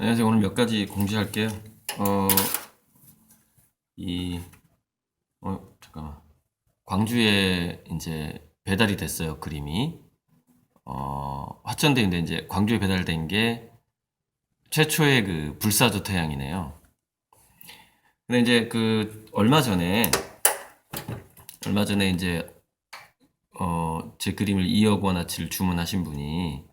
안녕하세요. 오늘 몇 가지 공지할게요. 어, 이, 잠깐만. 광주에 이제 배달이 됐어요. 그림이. 화천대유인데 이제 광주에 배달된 게 최초의 그 불사조 태양이네요. 근데 이제 그 얼마 전에 이제 제 그림을 2억 원어치를 주문하신 분이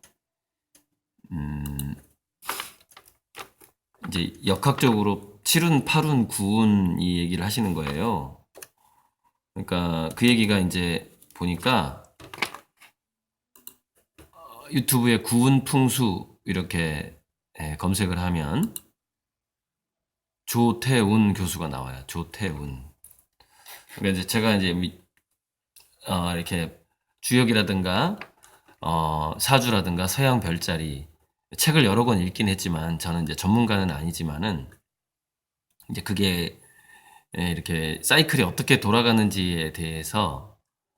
이제 역학적으로 7운, 8운, 9운 이 얘기를 하시는 거예요. 그러니까 그 얘기가 이제 보니까 유튜브에 구운풍수 이렇게 검색을 하면 조태운 교수가 나와요. 조태운. 그러니까 이제 제가 이제 이렇게 주역이라든가 사주라든가 서양 별자리 책을 여러 권 읽긴 했지만 저는 이제 전문가는 아니지만은 이제 그게 이렇게 사이클이 어떻게 돌아가는지에 대해서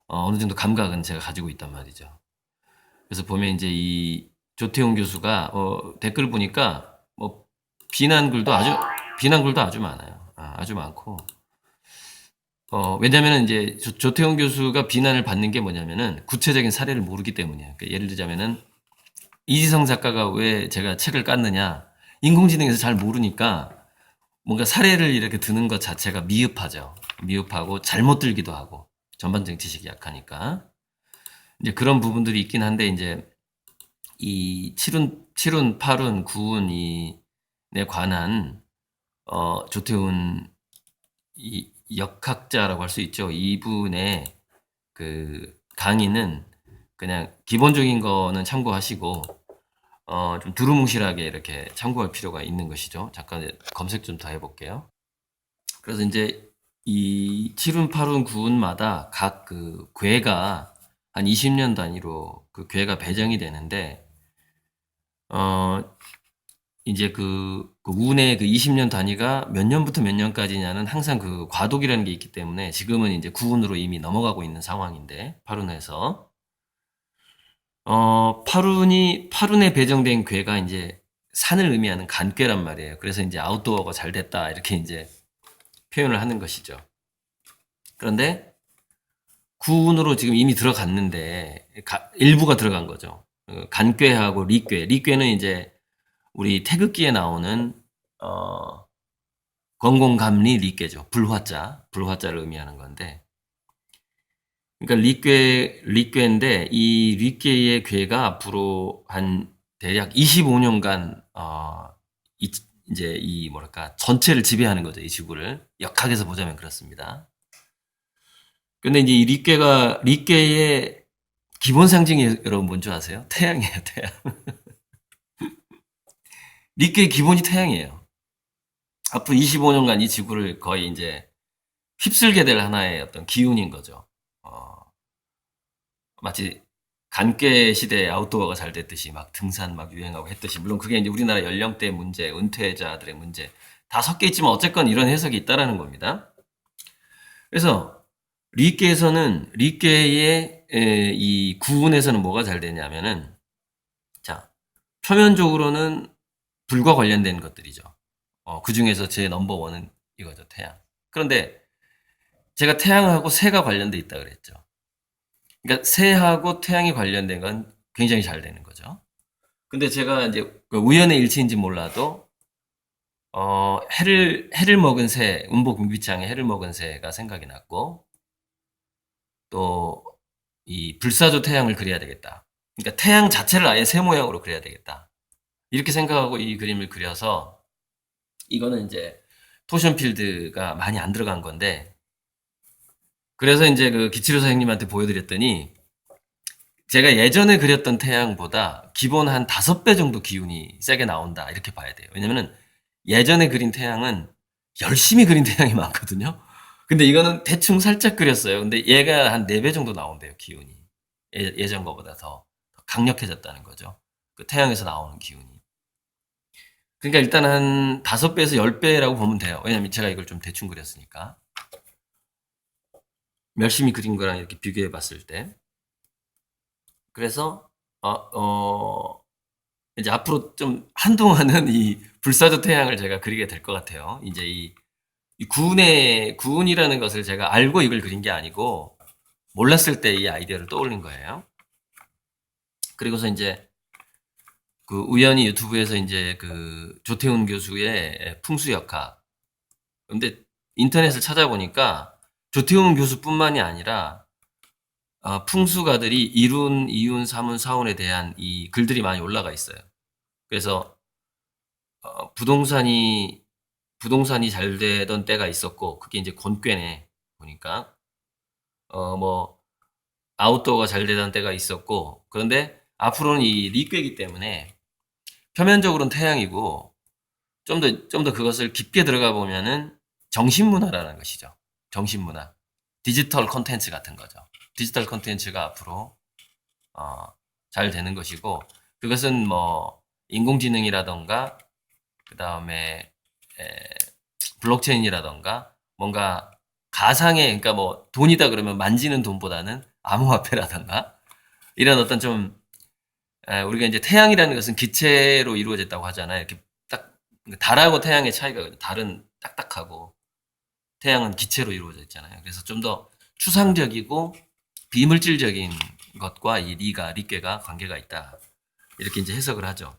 어느 정도 감각은 제가 가지고 있단 말이죠. 그래서 보면 이제 이 조태용 교수가 댓글 보니까 뭐 비난글도 아주 비난글도 아주 많아요. 아주 많고 왜냐면은 이제 조태용 교수가 비난을 받는 게 뭐냐면은 구체적인 사례를 모르기 때문이에요. 그러니까 예를 들자면은 이지성 작가가 왜 제가 책을 깠느냐 인공지능에서 잘 모르니까 뭔가 사례를 이렇게 드는 것 자체가 미흡하죠. 미흡하고 잘못 들기도 하고 전반적인 지식이 약하니까 이제 그런 부분들이 있긴 한데 이제 이 7운, 8운, 9운 이에 관한 조태훈 이 역학자라고 할 수 있죠. 이분의 그 강의는 그냥 기본적인 거는 참고하시고 좀 두루뭉실하게 이렇게 참고할 필요가 있는 것이죠. 잠깐 검색 좀 더 해볼게요. 그래서 이제 이 7운, 8운, 9운마다 각 그 궤가 한 20년 단위로 그 궤가 배정이 되는데 어, 이제 그 운의 그 20년 단위가 몇 년부터 몇 년까지냐는 항상 그 과도기라는 게 있기 때문에 지금은 이제 9운으로 이미 넘어가고 있는 상황인데 8운에서 8운에 배정된 궤가 이제 산을 의미하는 간궤란 말이에요. 그래서 이제 아웃도어가 잘 됐다 이렇게 이제 표현을 하는 것이죠. 그런데 9운으로 지금 이미 들어갔는데 일부가 들어간 거죠. 간궤하고 리궤, 리궤는 이제 우리 태극기에 나오는 건공감리 리꾀죠. 불화자, 불화자를 의미하는 건데, 그러니까 리꾀인데 이 리꾀의 궤가 앞으로 한 대략 25년간 이제 이 뭐랄까 전체를 지배하는 거죠. 이 지구를 역학에서 보자면 그렇습니다. 근데 이제 이 리꾀의 기본 상징이 여러분 뭔지 아세요? 태양이에요, 태양. 리꾀의 기본이 태양이에요. 앞으로 25년간 이 지구를 거의 이제 휩쓸게 될 하나의 어떤 기운인 거죠. 어, 마치 간께 시대에 아웃도어가 잘 됐듯이 막 등산 막 유행하고 했듯이 물론 그게 이제 우리나라 연령대 문제, 은퇴자들의 문제 다 섞여 있지만 어쨌건 이런 해석이 있다라는 겁니다. 그래서 리께의 이 구운에서는 뭐가 잘 되냐면은 자 표면적으로는 불과 관련된 것들이죠. 그 중에서 제 넘버 원은 이거죠 태양. 그런데 제가 태양하고 새가 관련돼 있다 그랬죠. 그러니까 새하고 태양이 관련된 건 굉장히 잘 되는 거죠. 근데 제가 이제 그 우연의 일치인지 몰라도 해를 먹은 새, 운복 뮤비창에 해를 먹은 새가 생각이 났고 또 이 불사조 태양을 그려야 되겠다. 그러니까 태양 자체를 아예 새 모양으로 그려야 되겠다. 이렇게 생각하고 이 그림을 그려서 이거는 이제 토션 필드가 많이 안 들어간 건데 그래서 이제 그 기치료 선생님한테 보여드렸더니 제가 예전에 그렸던 태양보다 기본 한 5배 정도 기운이 세게 나온다. 이렇게 봐야 돼요. 왜냐면은 예전에 그린 태양은 열심히 그린 태양이 많거든요. 근데 이거는 대충 살짝 그렸어요. 근데 얘가 한 4배 정도 나온대요, 기운이. 예전 거보다 더 강력해졌다는 거죠. 그 태양에서 나오는 기운이. 그러니까 일단 한 5배에서 10배라고 보면 돼요. 왜냐면 제가 이걸 좀 대충 그렸으니까. 열심히 그린 거랑 이렇게 비교해 봤을 때. 그래서, 어, 어, 이제 앞으로 좀 한동안은 이 불사조 태양을 제가 그리게 될 것 같아요. 이제 이 구운이라는 것을 제가 알고 이걸 그린 게 아니고 몰랐을 때 이 아이디어를 떠올린 거예요. 그리고서 이제 그 우연히 유튜브에서 이제 그 조태훈 교수의 풍수역학. 근데 인터넷을 찾아보니까 조태훈 교수뿐만이 아니라 풍수가들이 이룬, 이윤, 사문, 사운에 대한 이 글들이 많이 올라가 있어요. 그래서 부동산이 잘 되던 때가 있었고 그게 이제 곤괴네 보니까 뭐 아웃도어가 잘 되던 때가 있었고 그런데 앞으로는 이 리꾀이기 때문에 표면적으로는 태양이고 좀 더 그것을 깊게 들어가 보면은 정신문화라는 것이죠. 정신문화. 디지털 콘텐츠 같은 거죠. 디지털 콘텐츠가 앞으로 어, 잘 되는 것이고 그것은 뭐 인공지능이라던가 그 다음에 블록체인이라던가 뭔가 가상의 그러니까 뭐 돈이다 그러면 만지는 돈보다는 암호화폐라던가 이런 어떤 좀 우리가 이제 태양이라는 것은 기체로 이루어졌다고 하잖아요. 이렇게 딱 달하고 태양의 차이가 달은 딱딱하고 태양은 기체로 이루어져 있잖아요. 그래서 좀 더 추상적이고 비물질적인 것과 이 리꾀가 관계가 있다. 이렇게 이제 해석을 하죠.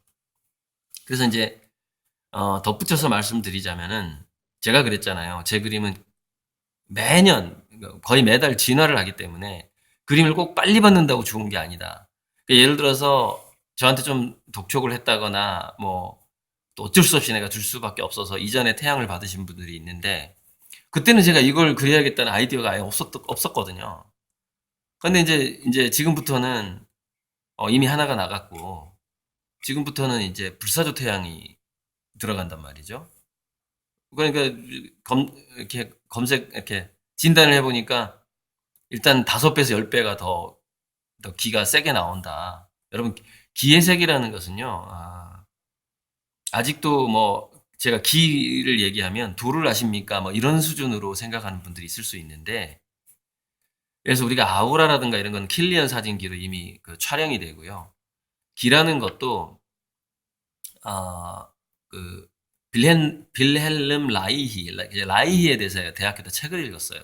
그래서 이제 덧붙여서 말씀드리자면은 제가 그랬잖아요. 제 그림은 매년 거의 매달 진화를 하기 때문에 그림을 꼭 빨리 받는다고 좋은 게 아니다. 그러니까 예를 들어서 저한테 좀 독촉을 했다거나 뭐 또 어쩔 수 없이 내가 줄 수밖에 없어서 이전에 태양을 받으신 분들이 있는데 그때는 제가 이걸 그려야겠다는 아이디어가 아예 없었거든요. 근데 이제 지금부터는 이미 하나가 나갔고 지금부터는 이제 불사조 태양이 들어간단 말이죠. 그러니까 이렇게 검색 이렇게 진단을 해보니까 일단 5배에서 10배가 더 기가 세게 나온다. 여러분 기의 색이라는 것은요. 아직도 뭐 제가 기를 얘기하면 도를 아십니까? 뭐 이런 수준으로 생각하는 분들이 있을 수 있는데 그래서 우리가 아우라라든가 이런 건 킬리언 사진기로 이미 그 촬영이 되고요. 기라는 것도 그 빌헬름 라이히에 대해서 대학교 때 책을 읽었어요.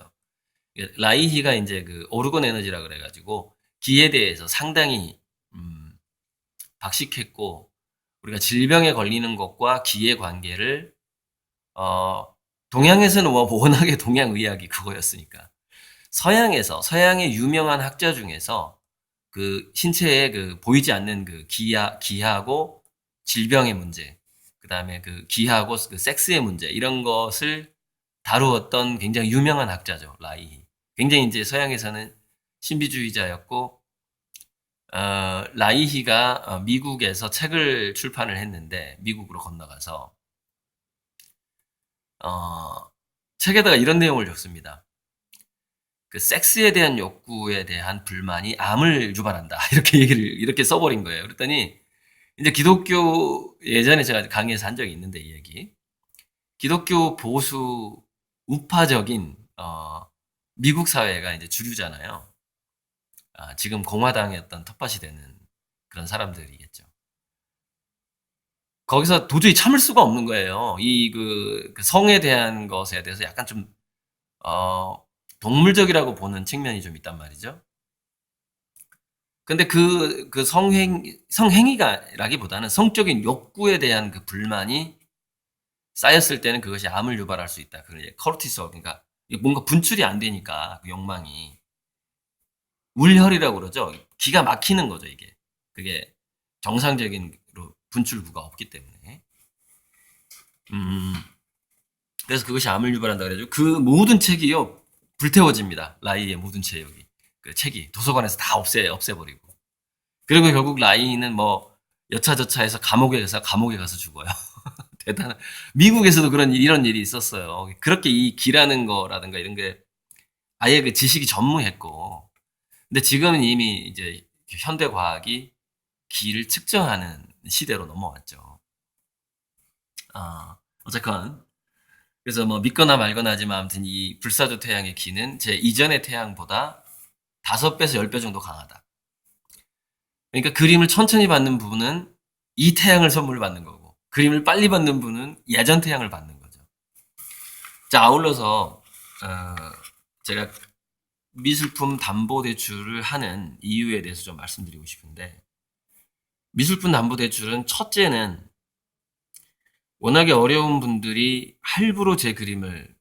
라이히가 이제 그 오르곤 에너지라 그래가지고 기에 대해서 상당히 박식했고 우리가 질병에 걸리는 것과 기의 관계를 동양에서는 뭐 워낙에 동양의학이 그거였으니까 서양의 유명한 학자 중에서 그 신체에 그 보이지 않는 그 기하고 질병의 문제, 그 다음에 그 기하고 그 섹스의 문제 이런 것을 다루었던 굉장히 유명한 학자죠, 라이히. 굉장히 이제 서양에서는 신비주의자였고 라이히가 미국에서 책을 출판을 했는데 미국으로 건너가서 책에다가 이런 내용을 적습니다. 그 섹스에 대한 욕구에 대한 불만이 암을 유발한다. 이렇게 써버린 거예요. 그랬더니 이제 기독교 예전에 제가 강의에서 한 적이 있는데 이 얘기 기독교 보수 우파적인 미국 사회가 이제 주류잖아요. 지금 공화당의 어떤 텃밭이 되는 그런 사람들이겠죠. 거기서 도저히 참을 수가 없는 거예요. 그 성에 대한 것에 대해서 약간 좀 동물적이라고 보는 측면이 좀 있단 말이죠. 근데 그 성행위가라기보다는 성적인 욕구에 대한 그 불만이 쌓였을 때는 그것이 암을 유발할 수 있다. 그게 코르티솔, 그러니까 뭔가 분출이 안 되니까 그 욕망이 울혈이라고 그러죠. 기가 막히는 거죠, 이게. 그게 정상적인 분출구가 없기 때문에. 그래서 그것이 암을 유발한다 그래가지고 그 모든 책이요 불태워집니다. 라이의 모든 책이 그 책이 도서관에서 다 없애버리고. 그리고 결국 라이는 뭐 여차저차해서 감옥에 가서 죽어요. 대단한. 미국에서도 이런 일이 있었어요. 그렇게 이 기라는 거라든가 이런 게 아예 그 지식이 전무했고. 근데 지금은 이미 이제 현대 과학이 기를 측정하는 시대로 넘어왔죠. 어쨌건. 그래서 뭐 믿거나 말거나 하지만 아무튼 이 불사조 태양의 기는 제 이전의 태양보다 5배에서 10배 정도 강하다. 그러니까 그림을 천천히 받는 부분은 이 태양을 선물 받는 거고, 그림을 빨리 받는 분은 예전 태양을 받는 거죠. 자, 아울러서 제가 미술품 담보대출을 하는 이유에 대해서 좀 말씀드리고 싶은데, 미술품 담보대출은 첫째는 워낙에 어려운 분들이 할부로 제 그림을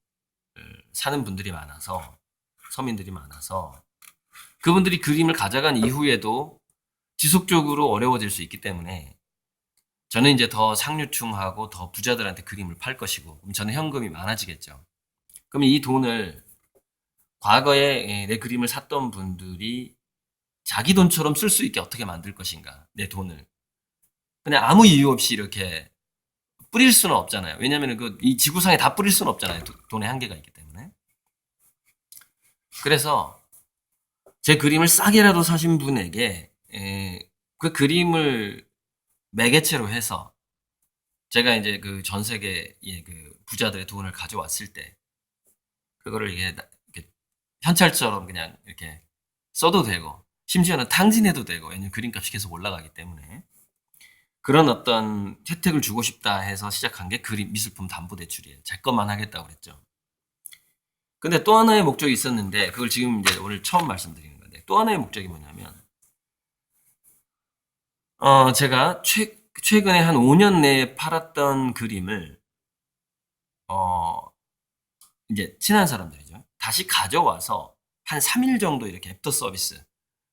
사는 분들이 많아서, 서민들이 많아서 그분들이 그림을 가져간 이후에도 지속적으로 어려워질 수 있기 때문에 저는 이제 더 상류층하고 더 부자들한테 그림을 팔 것이고, 그럼 저는 현금이 많아지겠죠. 그럼 이 돈을 과거에 내 그림을 샀던 분들이 자기 돈처럼 쓸 수 있게 어떻게 만들 것인가, 내 돈을. 그냥 아무 이유 없이 이렇게 뿌릴 수는 없잖아요. 왜냐하면 이 지구상에 다 뿌릴 수는 없잖아요. 돈의 한계가 있기 때문에. 그래서 제 그림을 싸게라도 사신 분에게 그 그림을 매개체로 해서 제가 이제 그 전 세계의 그 부자들의 돈을 가져왔을 때 그거를 이렇게 현찰처럼 그냥 이렇게 써도 되고, 심지어는 탕진해도 되고, 왜냐면 그림값이 계속 올라가기 때문에 그런 어떤 혜택을 주고 싶다 해서 시작한 게 그림 미술품 담보대출이에요. 제 것만 하겠다고 그랬죠. 근데 또 하나의 목적이 있었는데 그걸 지금 이제 오늘 처음 말씀드리는 건데, 또 하나의 목적이 뭐냐면 제가 최근에 한 5년 내에 팔았던 그림을 이제 친한 사람들이죠. 다시 가져와서 한 3일 정도 이렇게 애프터 서비스,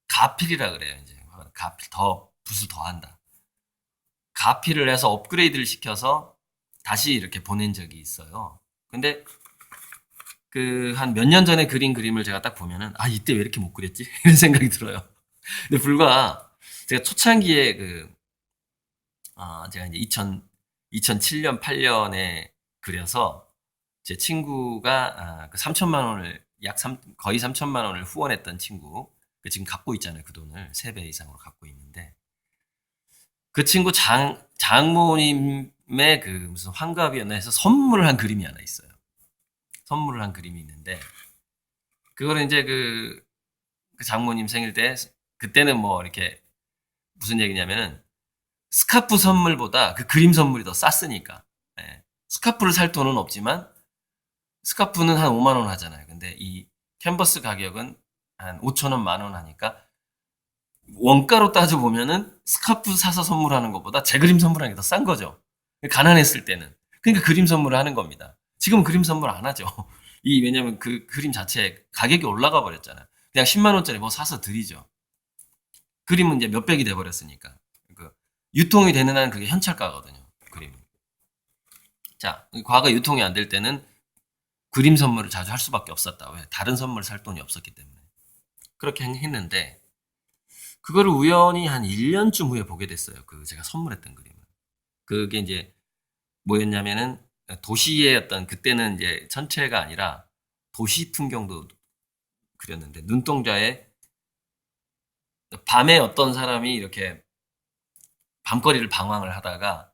가필이라 그래요. 이제 가필, 더 붓을 더한다. 가필을 해서 업그레이드를 시켜서 다시 이렇게 보낸 적이 있어요. 근데 그 한 몇 년 전에 그린 그림을 제가 딱 보면은 이때 왜 이렇게 못 그렸지? 이런 생각이 들어요. 근데 불과 제가 초창기에 제가 이제 2007년, 8년에 그려서 제 친구가 그 3천만 원을 거의 3천만 원을 후원했던 친구, 그 지금 갖고 있잖아요. 그 돈을 3배 이상으로 갖고 있는데, 그 친구 장모님의 그 무슨 환갑이었나 해서 선물을 한 그림이 하나 있어요. 선물을 한 그림이 있는데, 그거는 이제 그 장모님 생일 때, 그때는 뭐 이렇게 무슨 얘기냐면은 스카프 선물보다 그 그림 선물이 더 쌌으니까. 예. 스카프를 살 돈은 없지만 스카프는 한 5만 원 하잖아요. 근데 이 캔버스 가격은 한 5천 원, 만 원 하니까 원가로 따져보면은 스카프 사서 선물하는 것보다 제 그림 선물하는 게 더 싼 거죠. 가난했을 때는. 그러니까 그림 선물을 하는 겁니다. 지금은 그림 선물 안 하죠. 왜냐면 그 그림 자체 가격이 올라가 버렸잖아요. 그냥 10만 원짜리 뭐 사서 드리죠. 그림은 이제 몇백이 돼 버렸으니까. 그 유통이 되는 한 그게 현찰가거든요. 그림은. 자, 과거 유통이 안 될 때는 그림 선물을 자주 할 수밖에 없었다. 왜? 다른 선물 살 돈이 없었기 때문에. 그렇게 했는데 그거를 우연히 한 1년쯤 후에 보게 됐어요. 제가 선물했던 그림을. 그게 이제 뭐였냐면은 도시의 어떤, 그때는 이제 전체가 아니라 도시 풍경도 그렸는데, 눈동자에 밤에 어떤 사람이 이렇게 밤거리를 방황을 하다가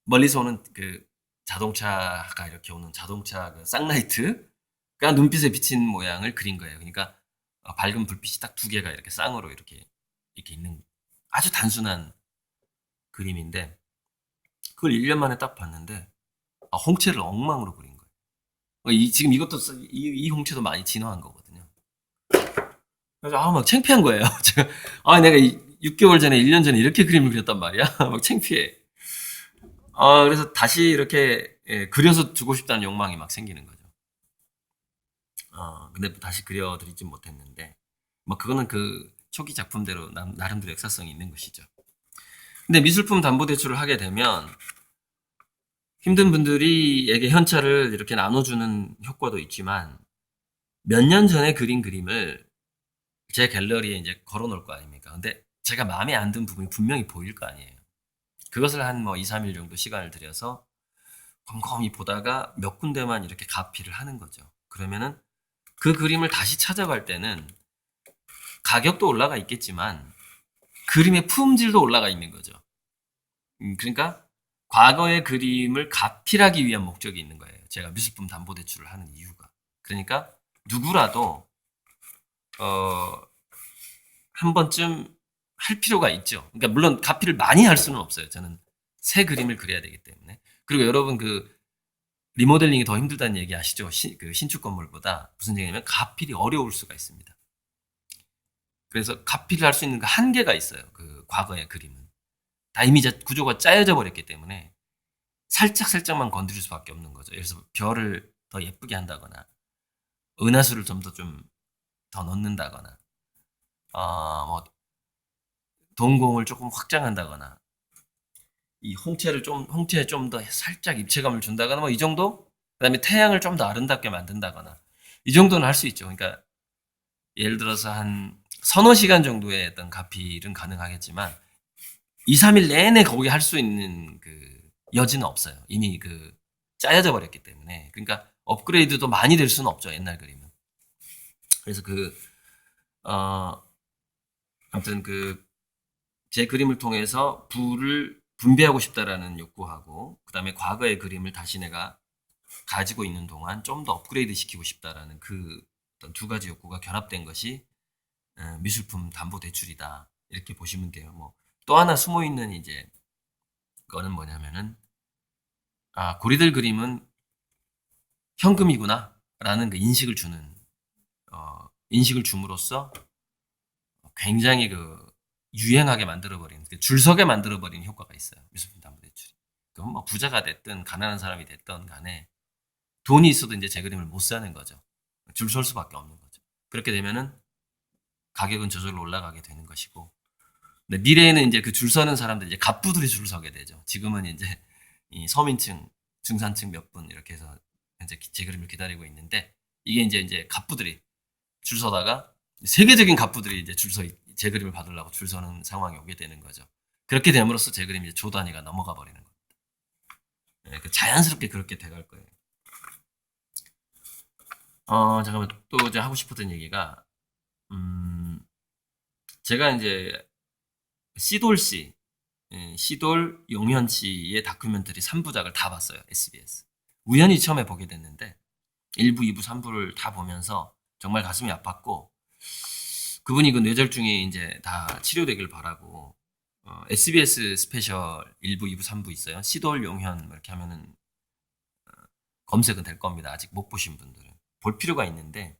멀리서 오는 그 자동차가 이렇게 오는 자동차 그 쌍라이트가 눈빛에 비친 모양을 그린 거예요. 그러니까 밝은 불빛이 딱 2개가 이렇게 쌍으로 이렇게 있는 아주 단순한 그림인데, 그걸 1년 만에 딱 봤는데 홍채를 엉망으로 그린 거예요. 지금 이것도 이 홍채도 많이 진화한 거거든요. 그래서 막 창피한 거예요. 제가 내가 6개월 전에 1년 전에 이렇게 그림을 그렸단 말이야. 막 창피해. 그래서 다시 이렇게 그려서 주고 싶다는 욕망이 막 생기는 거죠. 근데 다시 그려드리진 못했는데, 뭐 그거는 그 초기 작품대로 나름대로 역사성이 있는 것이죠. 근데 미술품 담보대출을 하게 되면 힘든 분들이에게 현찰을 이렇게 나눠주는 효과도 있지만, 몇 년 전에 그린 그림을 제 갤러리에 이제 걸어 놓을 거 아닙니까? 근데 제가 마음에 안 든 부분이 분명히 보일 거 아니에요. 그것을 한 2, 3일 정도 시간을 들여서 곰곰이 보다가 몇 군데만 이렇게 가피를 하는 거죠. 그러면은 그 그림을 다시 찾아갈 때는 가격도 올라가 있겠지만 그림의 품질도 올라가 있는 거죠. 그러니까 과거의 그림을 가필하기 위한 목적이 있는 거예요. 제가 미술품 담보대출을 하는 이유가. 그러니까 누구라도 한 번쯤 할 필요가 있죠. 그러니까 물론 가피를 많이 할 수는 없어요. 저는 새 그림을 그려야 되기 때문에. 그리고 여러분 그 리모델링이 더 힘들다는 얘기 아시죠? 그 신축 건물보다 무슨 얘기냐면 가필이 어려울 수가 있습니다. 그래서 가피를 할 수 있는 그 한계가 있어요. 그 과거의 그림은 다 이미 구조가 짜여져 버렸기 때문에 살짝만 건드릴 수밖에 없는 거죠. 그래서 별을 더 예쁘게 한다거나 은하수를 좀 더 넣는다거나 뭐 동공을 조금 확장한다거나 이 홍채에 좀 더 살짝 입체감을 준다거나 뭐 이 정도? 그다음에 태양을 좀 더 아름답게 만든다거나 이 정도는 할 수 있죠. 그러니까 예를 들어서 한 서너 시간 정도의 어떤 가필은 가능하겠지만 2, 3일 내내 거기 할 수 있는 그 여지는 없어요. 이미 그 짜여져 버렸기 때문에. 그러니까 업그레이드도 많이 될 수는 없죠. 옛날 그림은. 그래서 아무튼 제 그림을 통해서 부를 분배하고 싶다라는 욕구하고, 그 다음에 과거의 그림을 다시 내가 가지고 있는 동안 좀 더 업그레이드 시키고 싶다라는 그 어떤 두 가지 욕구가 결합된 것이 미술품 담보 대출이다. 이렇게 보시면 돼요. 뭐, 또 하나 숨어 있는 이제, 거는 뭐냐면은, 고리들 그림은 현금이구나. 라는 그 인식을 줌으로써 굉장히 유행하게 만들어버리는, 줄서게 만들어버리는 효과가 있어요. 미술품 담보대출이. 그럼 뭐 부자가 됐든 가난한 사람이 됐든 간에 돈이 있어도 이제 제 그림을 못 사는 거죠. 줄 설 수밖에 없는 거죠. 그렇게 되면은 가격은 저절로 올라가게 되는 것이고, 근데 미래에는 이제 그 줄 서는 사람들, 이제 갑부들이 줄 서게 되죠. 지금은 이제 이 서민층, 중산층 몇 분 이렇게 해서 이제 제 그림을 기다리고 있는데, 이게 이제 갑부들이 줄 서다가 세계적인 갑부들이 이제 제 그림을 받으려고 줄 서는 상황이 오게 되는 거죠. 그렇게 됨으로써 제 그림이 이제 조 단위가 넘어가 버리는 겁니다. 네, 자연스럽게 그렇게 돼갈 거예요. 잠깐만, 또 이제 하고 싶었던 얘기가, 제가 이제 시돌 씨, 시돌 용현 씨의 다큐멘터리 3부작을 다 봤어요. SBS. 우연히 처음에 보게 됐는데 1부, 2부, 3부를 다 보면서 정말 가슴이 아팠고, 그분이 그 뇌졸중이 이제 다 치료되길 바라고, SBS 스페셜 1부, 2부, 3부 있어요. 시돌 용현 뭐 이렇게 하면은 검색은 될 겁니다. 아직 못 보신 분들은 볼 필요가 있는데,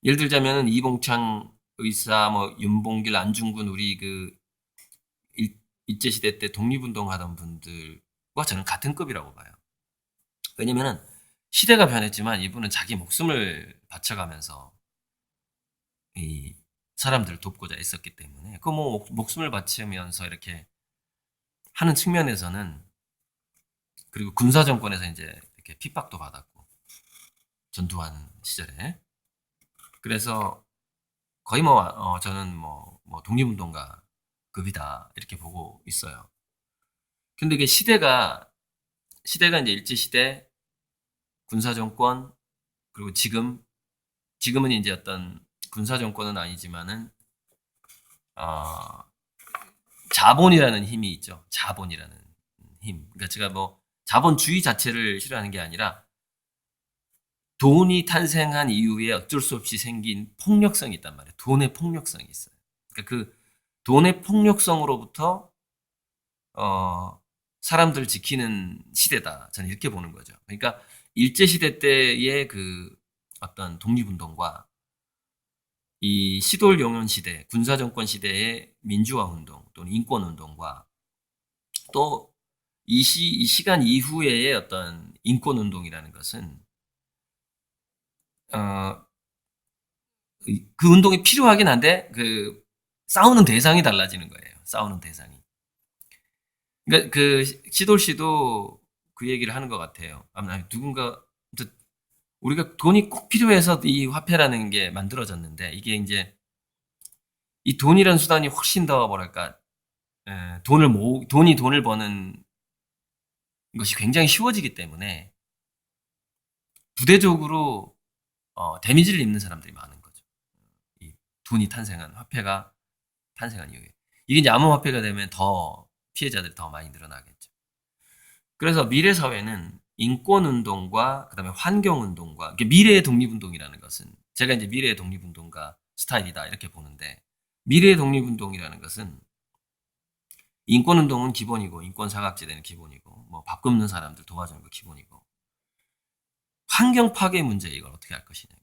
예를 들자면은 이봉창 의사, 뭐 윤봉길, 안중근, 우리 일제시대 때 독립운동 하던 분들과 저는 같은 급이라고 봐요. 왜냐면은 시대가 변했지만 이분은 자기 목숨을 바쳐가면서 이 사람들을 돕고자 애썼기 때문에, 뭐 목숨을 바치면서 이렇게 하는 측면에서는, 그리고 군사 정권에서 이제 이렇게 핍박도 받았고 전투하는 시절에, 그래서 거의 저는 독립운동가 급이다 이렇게 보고 있어요. 근데 이게 시대가 이제 일제시대 군사 정권, 그리고 지금은 이제 어떤 군사 정권은 아니지만은 자본이라는 힘이 있죠. 자본이라는 힘. 그러니까 제가 자본주의 자체를 싫어하는 게 아니라 돈이 탄생한 이후에 어쩔 수 없이 생긴 폭력성이 있단 말이에요. 돈의 폭력성이 있어요. 그러니까 그 돈의 폭력성으로부터 사람들을 지키는 시대다. 저는 이렇게 보는 거죠. 그러니까 일제시대 때의 그 어떤 독립운동과 이 시돌용현 시대, 군사정권 시대의 민주화운동 또는 인권운동과 또 이 시간 이후의 어떤 인권운동이라는 것은 그 운동이 필요하긴 한데 싸우는 대상이 달라지는 거예요. 싸우는 대상이. 그러니까 시돌 씨도 그 얘기를 하는 것 같아요. 누군가 우리가 돈이 꼭 필요해서 이 화폐라는 게 만들어졌는데, 이게 이제 이 돈이라는 수단이 훨씬 더 뭐랄까, 돈을 버는 것이 굉장히 쉬워지기 때문에 부대적으로 데미지를 입는 사람들이 많은 거죠. 이 돈이 탄생한, 화폐가 탄생한 이후에. 이게 이제 암호화폐가 되면 더 피해자들이 더 많이 늘어나겠죠. 그래서 미래 사회는 인권운동과 그다음에 환경운동과, 미래의 독립운동이라는 것은, 제가 이제 미래의 독립운동가 스타일이다 이렇게 보는데, 미래 독립운동이라는 것은 인권운동은 기본이고 인권사각지대는 기본이고 뭐 밥 굶는 사람들 도와주는 거 기본이고 환경 파괴 문제 이걸 어떻게 할 것이냐.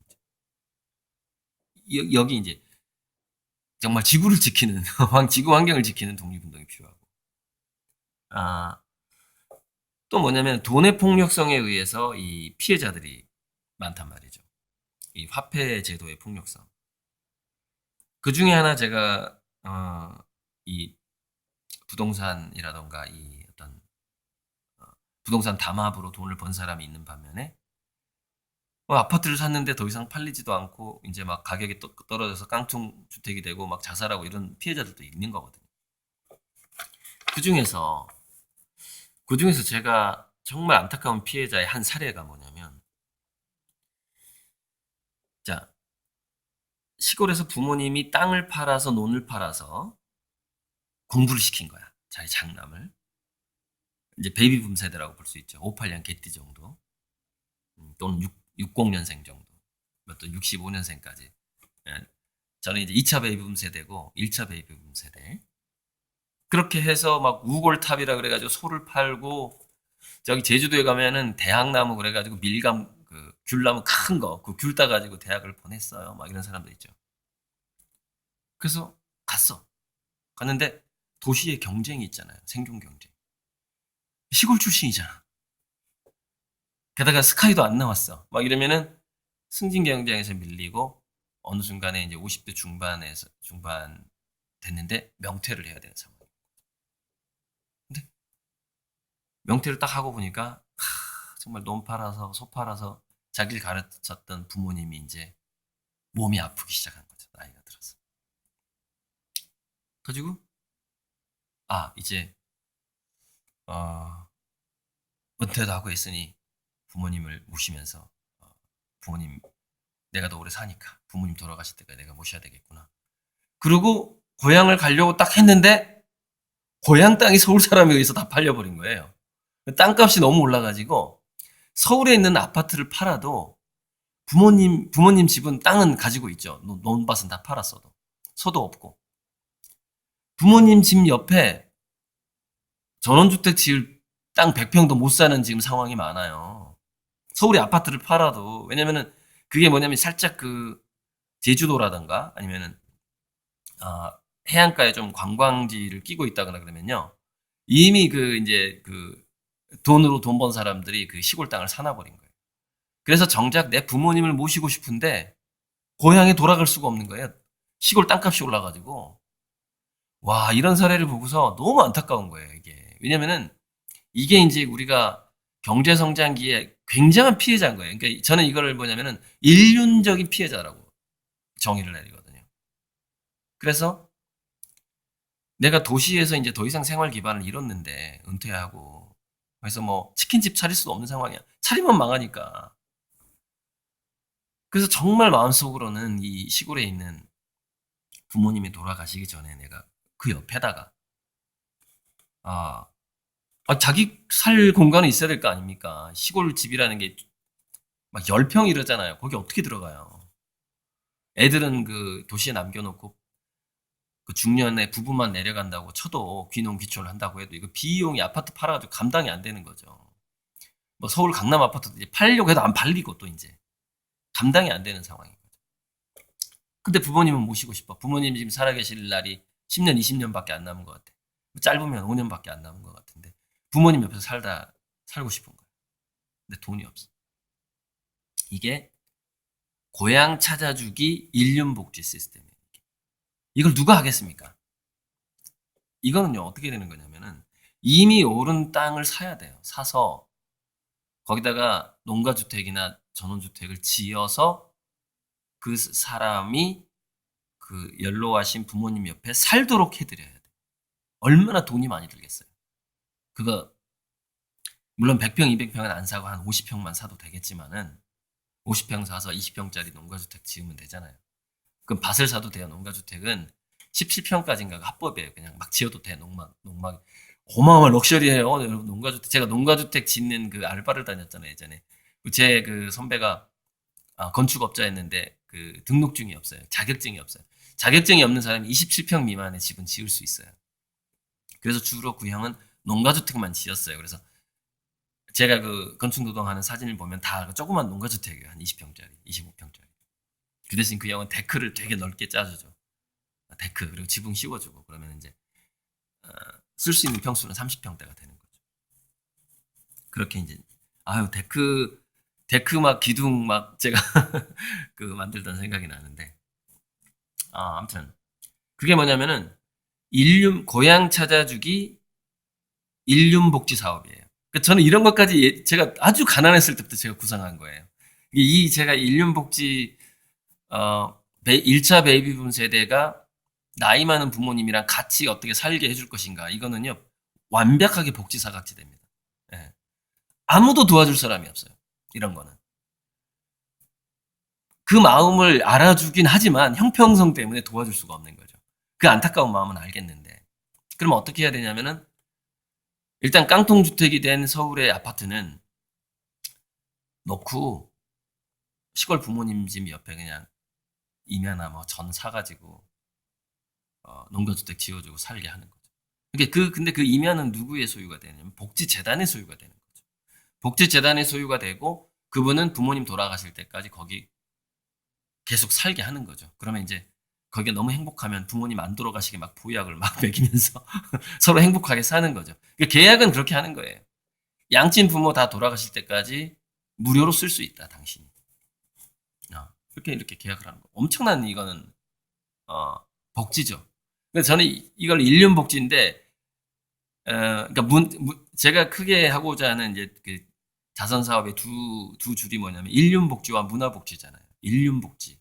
여기 이제 정말 지구를 지키는 지구 환경을 지키는 독립운동이 필요하고 또 뭐냐면 돈의 폭력성에 의해서 이 피해자들이 많단 말이죠. 이 화폐 제도의 폭력성. 그 중에 하나 제가 이 부동산이라던가 이 어떤 부동산 담합으로 돈을 번 사람이 있는 반면에 아파트를 샀는데 더 이상 팔리지도 않고 이제 막 가격이 떨어져서 깡통 주택이 되고 막 자살하고 이런 피해자들도 있는 거거든요. 그 중에서 제가 정말 안타까운 피해자의 한 사례가 뭐냐면, 자, 시골에서 부모님이 땅을 팔아서 논을 팔아서 공부를 시킨 거야. 자기 장남을. 이제 베이비붐 세대라고 볼 수 있죠. 58년 개띠 정도. 또는 60년생 정도. 또 65년생까지. 저는 이제 2차 베이비붐 세대고 1차 베이비붐 세대. 그렇게 해서 막 우골탑이라 그래가지고 소를 팔고 저기 제주도에 가면은 대학나무 그래가지고 밀감 그 귤나무 큰 거 그 귤 따가지고 대학을 보냈어요. 막 이런 사람도 있죠. 그래서 갔는데 도시의 경쟁이 있잖아요. 생존 경쟁. 시골 출신이잖아. 게다가 스카이도 안 나왔어. 막 이러면은 승진 경쟁에서 밀리고 어느 순간에 이제 50대 중반 됐는데 명퇴를 해야 되는 상황. 근데 명퇴를 딱 하고 보니까 정말 논 팔아서 소 팔아서 자기를 가르쳤던 부모님이 이제 몸이 아프기 시작한 거죠. 나이가 들어서. 그래가지고 이제 은퇴도 하고 했으니 부모님을 모시면서 부모님 내가 더 오래 사니까 부모님 돌아가실 때까지 내가 모셔야 되겠구나. 그리고 고향을 가려고 딱 했는데 고향 땅이 서울 사람에 의해서 다 팔려버린 거예요. 땅값이 너무 올라가지고 서울에 있는 아파트를 팔아도 부모님 집은 땅은 가지고 있죠. 논밭은 다 팔았어도. 소도 없고. 부모님 집 옆에 전원주택 지을 땅 100평도 못 사는 지금 상황이 많아요. 서울의 아파트를 팔아도. 왜냐면은 그게 뭐냐면 살짝 그 제주도라던가 아니면은 해안가에 좀 관광지를 끼고 있다거나 그러면요. 이미 그 이제 그 돈으로 돈 번 사람들이 그 시골 땅을 사놔 버린 거예요. 그래서 정작 내 부모님을 모시고 싶은데 고향에 돌아갈 수가 없는 거예요. 시골 땅값이 올라가지고. 와, 이런 사례를 보고서 너무 안타까운 거예요, 이게. 왜냐면은 이게 이제 우리가 경제 성장기에 굉장한 피해자인 거예요. 그러니까 저는 이거를 뭐냐면은 인륜적인 피해자라고 정의를 내리거든요. 그래서 내가 도시에서 이제 더 이상 생활 기반을 잃었는데 은퇴하고 그래서 뭐 치킨집 차릴 수도 없는 상황이야. 차리면 망하니까. 그래서 정말 마음속으로는 이 시골에 있는 부모님이 돌아가시기 전에 내가 그 옆에다가 아, 자기 살 공간은 있어야 될 거 아닙니까? 시골 집이라는 게 막 10평 이러잖아요. 거기 어떻게 들어가요? 애들은 그 도시에 남겨놓고 그 중년에 부부만 내려간다고 쳐도 귀농귀촌을 한다고 해도 이거 비용이 아파트 팔아가지고 감당이 안 되는 거죠. 뭐 서울 강남 아파트도 이제 팔려고 해도 안 팔리고 또 이제 감당이 안 되는 상황인 거죠. 근데 부모님은 모시고 싶어. 부모님 지금 살아계실 날이 10년, 20년밖에 안 남은 것 같아. 짧으면 5년밖에 안 남은 것 같은데 부모님 옆에서 살고 싶은 거야. 근데 돈이 없어. 이게 고향 찾아주기 일륜복지 시스템이에요. 이걸 누가 하겠습니까? 이거는요, 어떻게 되는 거냐면은 이미 오른 땅을 사야 돼요. 사서 거기다가 농가주택이나 전원주택을 지어서 그 사람이 그 연로하신 부모님 옆에 살도록 해드려야 돼. 얼마나 돈이 많이 들겠어요. 그거 물론 100평, 200평은 안 사고 한 50평만 사도 되겠지만은 50평 사서 20평짜리 농가주택 지으면 되잖아요. 그럼 밭을 사도 돼요. 농가주택은 17평까지인가 합법이에요. 그냥 막 지어도 돼. 농막. 어마어마한 럭셔리해요. 여러분 농가주택. 제가 농가주택 짓는 그 알바를 다녔잖아요. 예전에. 제 그 선배가 건축업자였는데 그 등록증이 없어요. 자격증이 없어요. 자격증이 없는 사람이 27평 미만의 집은 지을 수 있어요. 그래서 주로 구형은 농가주택만 지었어요. 그래서 제가 그 건축노동하는 사진을 보면 다 조그만 농가주택이에요. 한 20평짜리, 25평짜리. 그 대신 그 형은 데크를 되게 넓게 짜주죠. 데크, 그리고 지붕 씌워주고, 그러면 이제, 쓸 수 있는 평수는 30평대가 되는 거죠. 그렇게 이제, 아유, 데크 막 기둥 막 제가 그 만들던 생각이 나는데, 아무튼. 그게 뭐냐면은, 고향 찾아주기 일륜복지 사업이에요. 그러니까 저는 이런 것까지 제가 아주 가난했을 때부터 제가 구상한 거예요. 제가 일륜복지 1차 베이비붐 세대가 나이 많은 부모님이랑 같이 어떻게 살게 해줄 것인가. 이거는요, 완벽하게 복지 사각지대입니다. 예. 아무도 도와줄 사람이 없어요. 이런 거는. 그 마음을 알아주긴 하지만 형평성 때문에 도와줄 수가 없는 거죠. 그 안타까운 마음은 알겠는데. 그럼 어떻게 해야 되냐면은, 일단 깡통주택이 된 서울의 아파트는 놓고 시골 부모님 집 옆에 그냥 임야나 뭐 전 사가지고 농가주택 지어주고 살게 하는 거죠. 근데 그 임야는 누구의 소유가 되냐면 복지재단의 소유가 되는 거죠. 복지재단의 소유가 되고 그분은 부모님 돌아가실 때까지 거기 계속 살게 하는 거죠. 그러면 이제 거기에 너무 행복하면 부모님 안 돌아가시게 막 보약을 막 먹이면서 서로 행복하게 사는 거죠. 계약은 그렇게 하는 거예요. 양친 부모 다 돌아가실 때까지 무료로 쓸 수 있다, 당신이. 이렇게 계약을 하는 거. 엄청난 이거는 복지죠. 그래서 저는 이걸 일륜 복지인데, 그러니까 제가 크게 하고자 하는 이제 그 자선 사업의 두 줄이 뭐냐면 일륜 복지와 문화 복지잖아요. 일륜 복지,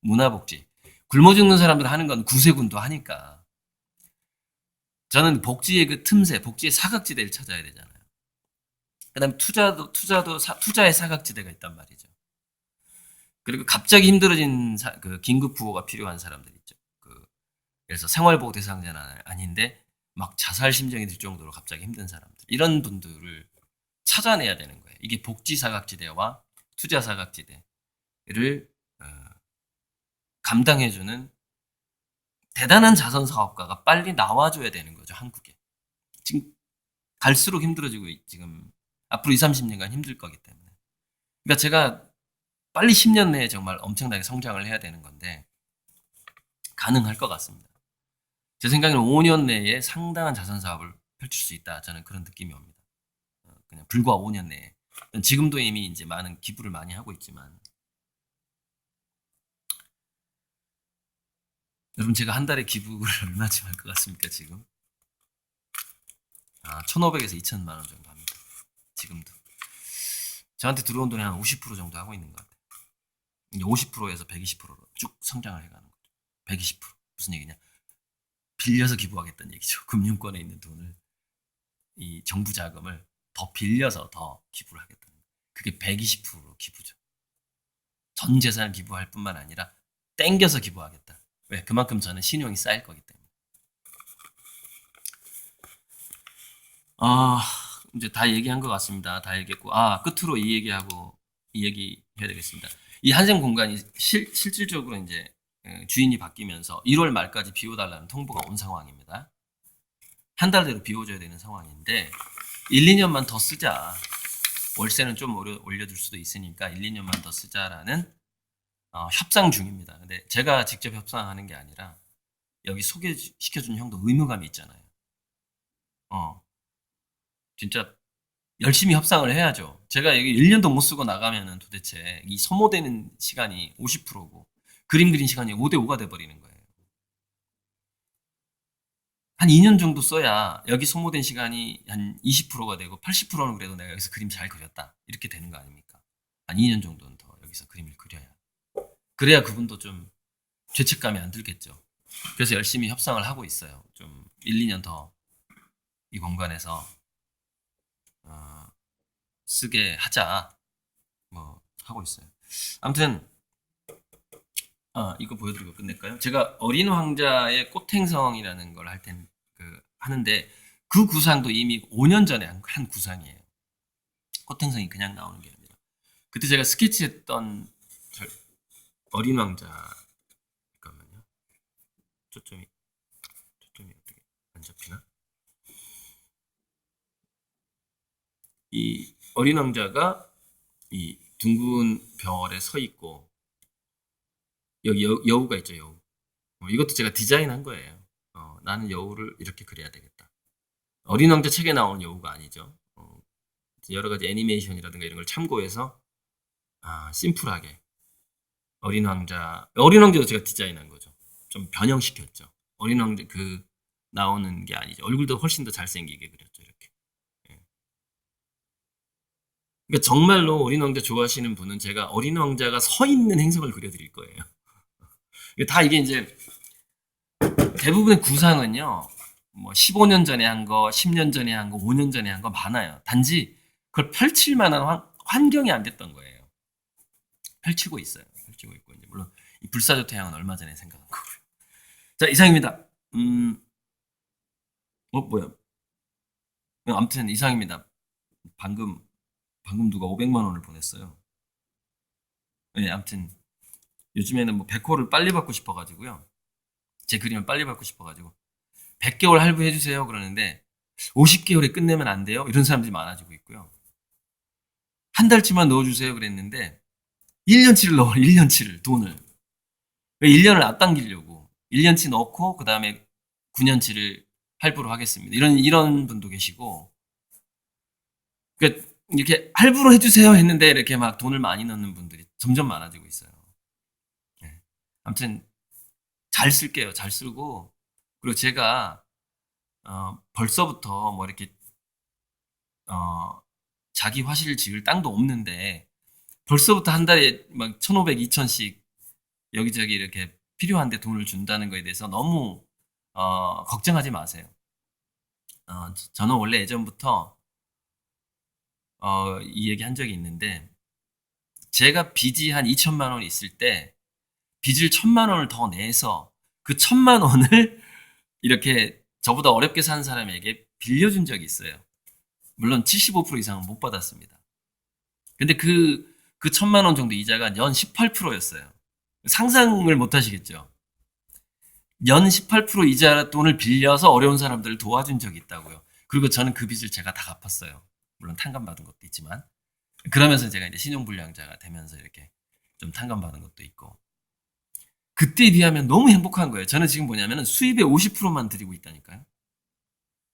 문화 복지. 굶어 죽는 사람들 하는 건 구세군도 하니까. 저는 복지의 그 틈새, 복지의 사각지대를 찾아야 되잖아요. 그다음에 투자의 사각지대가 있단 말이죠. 그리고 갑자기 힘들어진 그 긴급 구호가 필요한 사람들 있죠. 그래서 생활보호 대상자는 아닌데 막 자살 심정이 들 정도로 갑자기 힘든 사람들. 이런 분들을 찾아내야 되는 거예요. 이게 복지 사각지대와 투자 사각지대를 감당해주는 대단한 자선 사업가가 빨리 나와줘야 되는 거죠, 한국에. 지금 갈수록 힘들어지고 지금 앞으로 2, 30년간 힘들 거기 때문에. 그러니까 제가 빨리 10년 내에 정말 엄청나게 성장을 해야 되는 건데 가능할 것 같습니다. 제 생각에는 5년 내에 상당한 자선 사업을 펼칠 수 있다. 저는 그런 느낌이 옵니다. 그냥 불과 5년 내에. 지금도 이미 이제 많은 기부를 많이 하고 있지만. 여러분, 제가 한 달에 기부를 얼마쯤 할 것 같습니까, 지금? 1,500에서 2,000만 원 정도 합니다. 지금도. 저한테 들어온 돈의 한 50% 정도 하고 있는 것 같아요. 50%에서 120%로 쭉 성장을 해가는 거죠. 120%. 무슨 얘기냐? 빌려서 기부하겠다는 얘기죠. 금융권에 있는 돈을, 이 정부 자금을 더 빌려서 더 기부를 하겠다는 거예요. 그게 120% 기부죠. 전 재산을 기부할 뿐만 아니라 땡겨서 기부하겠다. 왜? 그만큼 저는 신용이 쌓일 거기 때문에. 이제 다 얘기한 것 같습니다. 다 얘기했고, 끝으로 이 얘기 해야 되겠습니다. 이 한샘 공간이 실질적으로 이제 주인이 바뀌면서 1월 말까지 비워달라는 통보가 온 상황입니다. 한 달대로 비워줘야 되는 상황인데 1, 2년만 더 쓰자. 월세는 좀 올려줄 수도 있으니까 1, 2년만 더 쓰자라는 협상 중입니다. 근데 제가 직접 협상하는 게 아니라 여기 소개시켜준 형도 의무감이 있잖아요. 진짜 열심히 협상을 해야죠. 제가 여기 1년도 못 쓰고 나가면은 도대체 이 소모되는 시간이 50%고 그림 그린 시간이 5대5가 돼버리는 거예요. 한 2년 정도 써야 여기 소모된 시간이 한 20%가 되고 80%는 그래도 내가 여기서 그림 잘 그렸다. 이렇게 되는 거 아닙니까? 한 2년 정도는 더 여기서 그림을 그려야. 그래야 그분도 좀 죄책감이 안 들겠죠. 그래서 열심히 협상을 하고 있어요. 좀 1, 2년 더 이 공간에서 쓰게 하자. 뭐 하고 있어요. 아무튼 이거 보여드리고 끝낼까요? 제가 어린 왕자의 꽃행성이라는 걸 하는데 그 구상도 이미 5년 전에 한 구상이에요. 꽃행성이 그냥 나오는 게 아니라 그때 제가 스케치했던 어린 왕자 잠깐만요. 초점이 어떻게 안 잡히나? 이 어린 왕자가 이 둥근 별에 서 있고 여기 여우가 있죠, 여우. 이것도 제가 디자인한 거예요. 나는 여우를 이렇게 그려야 되겠다. 어린 왕자 책에 나오는 여우가 아니죠. 여러 가지 애니메이션이라든가 이런 걸 참고해서 심플하게 어린 왕자도 제가 디자인한 거죠. 좀 변형시켰죠. 어린 왕자 나오는 게 아니죠. 얼굴도 훨씬 더 잘생기게 그렸죠, 이렇게. 예. 그러니까 정말로 어린 왕자 좋아하시는 분은 제가 어린 왕자가 서 있는 행성을 그려드릴 거예요. 다 이게 이제 대부분의 구상은요, 뭐 15년 전에 한 거, 10년 전에 한 거, 5년 전에 한 거 많아요. 단지 그걸 펼칠 만한 환경이 안 됐던 거예요. 펼치고 있어요. 펼치고 있고 이제 물론 이 불사조 태양은 얼마 전에 생각한 거고요. 자, 이상입니다. 뭐야? 아무튼 이상입니다. 방금 누가 500만 원을 보냈어요. 네, 아무튼 요즘에는 뭐 100호를 빨리 받고 싶어가지고요. 제 그림을 빨리 받고 싶어가지고 100개월 할부해주세요 그러는데 50개월에 끝내면 안 돼요? 이런 사람들이 많아지고 있고요. 한 달치만 넣어주세요 그랬는데 1년치를 넣어, 1년치를 돈을. 1년을 앞당기려고 1년치 넣고 그 다음에 9년치를 할부로 하겠습니다. 이런 분도 계시고, 그러니까 이렇게 할부로 해주세요 했는데 이렇게 막 돈을 많이 넣는 분들이 점점 많아지고 있어요. 네. 아무튼 잘 쓸게요. 잘 쓰고, 그리고 제가 벌써부터 뭐 이렇게 자기 화실 지을 땅도 없는데 벌써부터 한 달에 막 1,500, 2,000씩 여기저기 이렇게 필요한데 돈을 준다는 거에 대해서 너무 걱정하지 마세요. 저는 원래 예전부터 이 얘기 한 적이 있는데 제가 빚이 한 2천만 원 있을 때 빚을 1,000만 원을 더 내서 그 1,000만 원을 이렇게 저보다 어렵게 사는 사람에게 빌려준 적이 있어요. 물론 75% 이상은 못 받았습니다. 근데 그 1,000만 원 정도 이자가 연 18%였어요. 상상을 못 하시겠죠? 연 18% 이자 돈을 빌려서 어려운 사람들을 도와준 적이 있다고요. 그리고 저는 그 빚을 제가 다 갚았어요. 물론 탕감받은 것도 있지만. 그러면서 제가 이제 신용불량자가 되면서 이렇게 좀 탕감받은 것도 있고. 그때에 비하면 너무 행복한 거예요. 저는 지금 뭐냐면 수입의 50%만 드리고 있다니까요.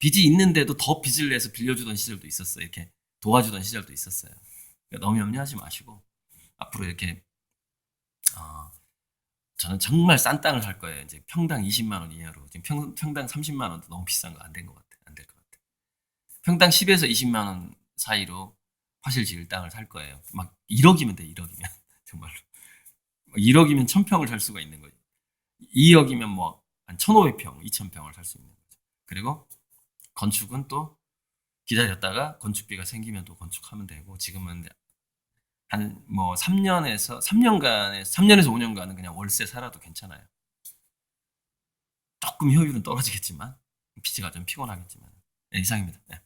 빚이 있는데도 더 빚을 내서 빌려주던 시절도 있었어요. 이렇게 도와주던 시절도 있었어요. 그러니까 너무 염려하지 마시고 앞으로 이렇게 저는 정말 싼 땅을 살 거예요. 이제 평당 20만 원 이하로. 지금 평당 30만 원도 너무 비싼 거 안 된 것 같아. 안 될 것 같아. 평당 10에서 20만 원 사이로 화실 지을 땅을 살 거예요. 막 1억이면 돼. 1억이면 정말로. 1억이면 1,000평을 살 수가 있는 거죠. 2억이면 뭐 한 1,500평, 2,000평을 살 수 있는 거죠. 그리고 건축은 또 기다렸다가 건축비가 생기면 또 건축하면 되고 지금은 한 뭐 3년에서 5년간은 그냥 월세 살아도 괜찮아요. 조금 효율은 떨어지겠지만 빚가 좀 피곤하겠지만. 네, 이상입니다. 네.